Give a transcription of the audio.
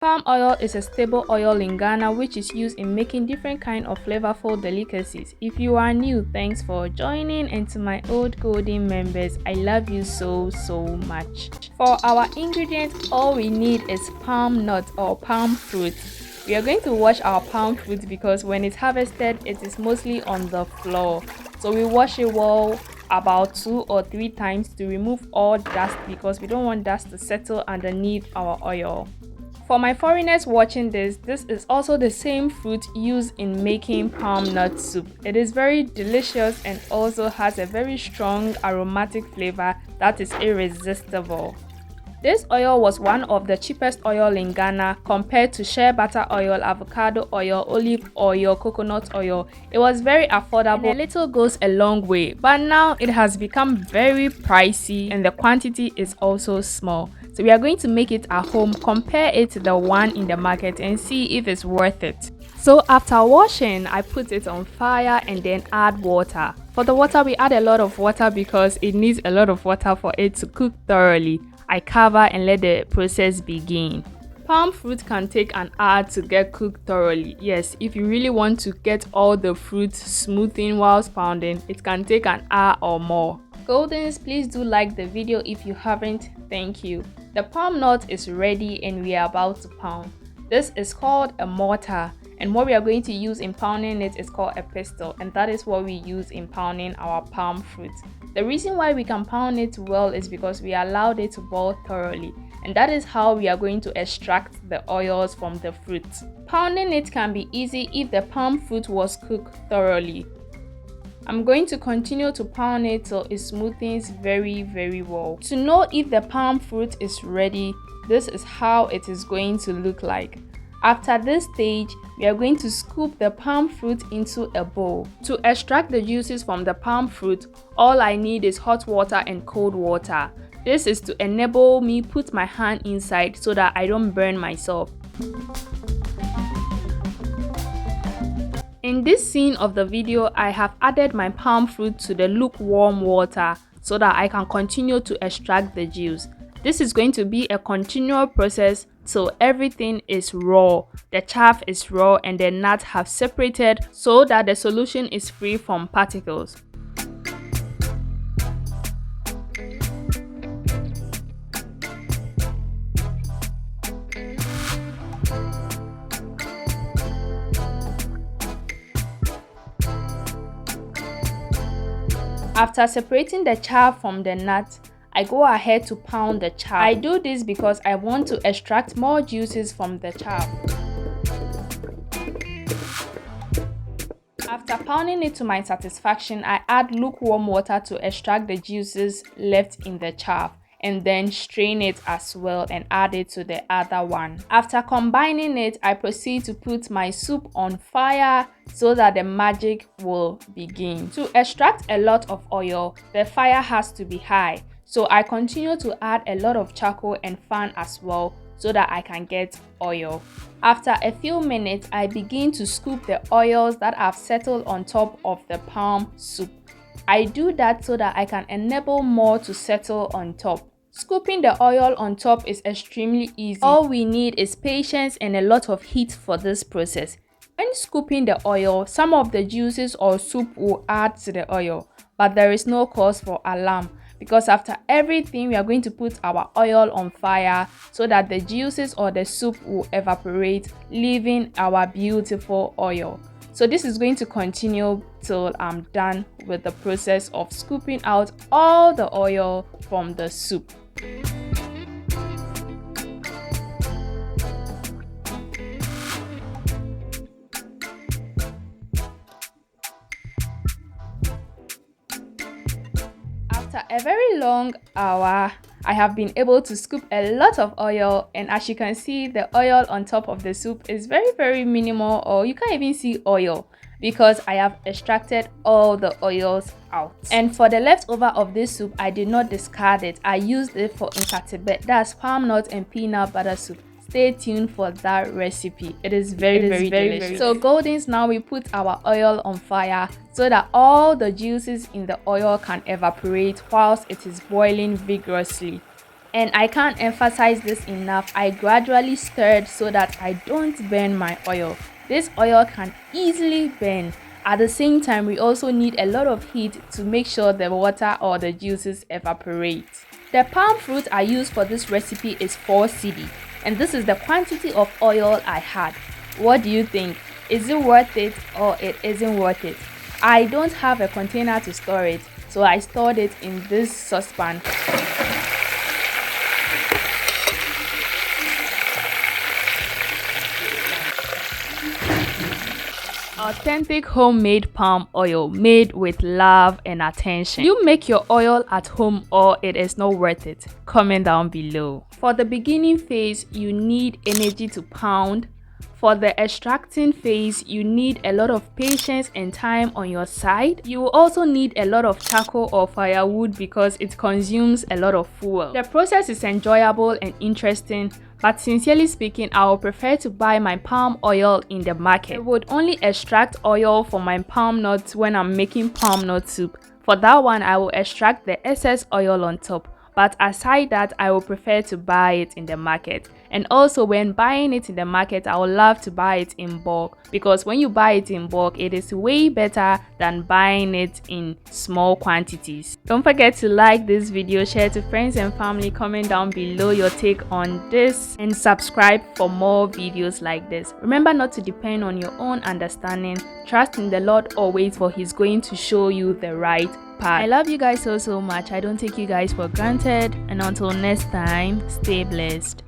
Palm oil is a stable oil in Ghana which is used in making different kinds of flavorful delicacies. If you are new, thanks for joining, and to my old golden members, I love you so much. For our ingredients, all we need is palm nut or palm fruit. We are going to wash our palm fruit because when it's harvested, it is mostly on the floor. So we wash it well about 2 or 3 times to remove all dust because we don't want dust to settle underneath our oil. For my foreigners watching this is also the same fruit used in making palm nut soup. It is very delicious and also has a very strong aromatic flavor that is irresistible. This oil was one of the cheapest oil in Ghana compared to shea butter oil, avocado oil, olive oil, coconut oil. It was very affordable and a little goes a long way, but now it has become very pricey and the quantity is also small. So we are going to make it at home, compare it to the one in the market and see if it's worth it. So after washing, I put it on fire and then add water. For the water, we add a lot of water because it needs a lot of water for it to cook thoroughly. I cover and let the process begin. Palm fruit can take an hour to get cooked thoroughly. Yes, if you really want to get all the fruit smoothing whilst pounding, it can take an hour or more. Goldens, please do like the video if you haven't. Thank you. The palm nut is ready and we are about to pound. This is called a mortar, and what we are going to use in pounding it is called a pestle, and that is what we use in pounding our palm fruit. The reason why we can pound it well is because we allowed it to boil thoroughly, and that is how we are going to extract the oils from the fruit. Pounding it can be easy if the palm fruit was cooked thoroughly. I'm going to continue to pound it till it smoothens very well. To know if the palm fruit is ready, this is how it is going to look like. After this stage, we are going to scoop the palm fruit into a bowl. To extract the juices from the palm fruit, all I need is hot water and cold water. This is to enable me put my hand inside so that I don't burn myself. In this scene of the video, I have added my palm fruit to the lukewarm water so that I can continue to extract the juice. This is going to be a continual process till everything is raw, the chaff is raw and the nuts have separated so that the solution is free from particles. After separating the chaff from the nut, I go ahead to pound the chaff. I do this because I want to extract more juices from the chaff. After pounding it to my satisfaction, I add lukewarm water to extract the juices left in the chaff and then strain it as well and add it to the other one. After combining it, I proceed to put my soup on fire so that the magic will begin. To extract a lot of oil, the fire has to be high. So I continue to add a lot of charcoal and fan as well so that I can get oil. After a few minutes, I begin to scoop the oils that have settled on top of the palm soup. I do that so that I can enable more to settle on top. Scooping the oil on top is extremely easy. All we need is patience and a lot of heat for this process. When scooping the oil, some of the juices or soup will add to the oil, but there is no cause for alarm because after everything, we are going to put our oil on fire so that the juices or the soup will evaporate, leaving our beautiful oil. So this is going to continue till I'm done with the process of scooping out all the oil from the soup. After a very long hour, I have been able to scoop a lot of oil, and as you can see, the oil on top of the soup is very minimal, or you can't even see oil because I have extracted all the oils out. And for the leftover of this soup, I did not discard it. I used it for nkatebe, that's palm nut and peanut butter soup. Stay tuned for that recipe. It is very delicious. So Goldens, now we put our oil on fire so that all the juices in the oil can evaporate whilst it is boiling vigorously. And I can't emphasize this enough, I gradually stirred so that I don't burn my oil. This oil can easily burn. At the same time, we also need a lot of heat to make sure the water or the juices evaporate. The palm fruit I used for this recipe is 4 cedi, and this is the quantity of oil I had. What do you think? Is it worth it or it isn't worth it? I don't have a container to store it, so I stored it in this saucepan. Authentic homemade palm oil made with love and attention. You make your oil at home or it is not worth it? Comment down below. For the beginning phase, you need energy to pound. For the extracting phase, you need a lot of patience and time on your side. You will also need a lot of charcoal or firewood because it consumes a lot of fuel. The process is enjoyable and interesting, but sincerely speaking, I would prefer to buy my palm oil in the market. I would only extract oil for my palm nuts when I'm making palm nut soup. For that one, I will extract the excess oil on top. But aside that, I would prefer to buy it in the market. And also when buying it in the market, I would love to buy it in bulk, because when you buy it in bulk, it is way better than buying it in small quantities. Don't forget to like this video, share to friends and family, comment down below your take on this, and subscribe for more videos like this. Remember not to depend on your own understanding. Trust in the Lord always, for He's going to show you the right path. I love you guys so much. I don't take you guys for granted, and until next time, stay blessed.